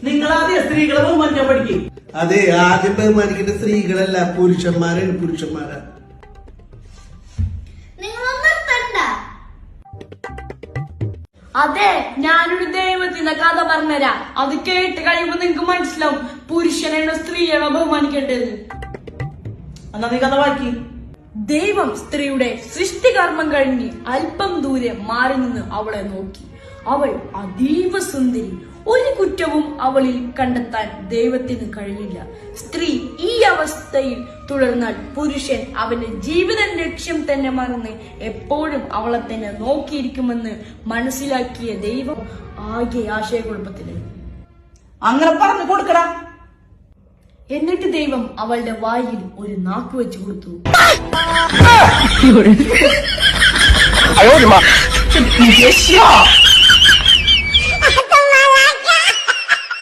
നിങ്ങളാദ്യം സ്ത്രീകളെ ബഹുമാനിക്കാൻ പഠിക്കും. അതെ, ആദ്യം ബഹുമാനിക്കേണ്ട സ്ത്രീകളല്ല, പുരുഷന്മാരാണ്. പുരുഷന്മാരാ. അതെ, ഞാനൊരു ദൈവത്തിന്റെ കഥ പറഞ്ഞുതരാ. അത് കേട്ട് കഴിയുമ്പോ നിങ്ങക്ക് മനസ്സിലാവും പുരുഷനാണോ സ്ത്രീയാണോ ബഹുമാനിക്കേണ്ടത്. എന്നാ നീ കഥ വായിക്കി. ദൈവം സ്ത്രീയുടെ സൃഷ്ടികർമ്മം കഴിഞ്ഞ് അല്പം ദൂരെ മാറി നിന്ന് അവളെ നോക്കി. അവൾ അതീവ സുന്ദരി. ഒരു കുറ്റവും അവളിൽ കണ്ടെത്താൻ ദൈവത്തിന് കഴിഞ്ഞില്ല. സ്ത്രീ ഈ അവസ്ഥയിൽ തുടർന്നാൽ പുരുഷൻ അവന്റെ ജീവിത ലക്ഷ്യം തന്നെ മറന്ന് എപ്പോഴും അവളെ തന്നെ നോക്കിയിരിക്കുമെന്ന് മനസ്സിലാക്കിയ ദൈവം ആകെ ആശയക്കുഴപ്പത്തിലായി. അങ്ങനെ പറഞ്ഞു കൊടുക്കടാ. എന്നിട്ട് ദൈവം അവളുടെ വായിൽ ഒരു നാക്ക് വെച്ച് കൊടുത്തു.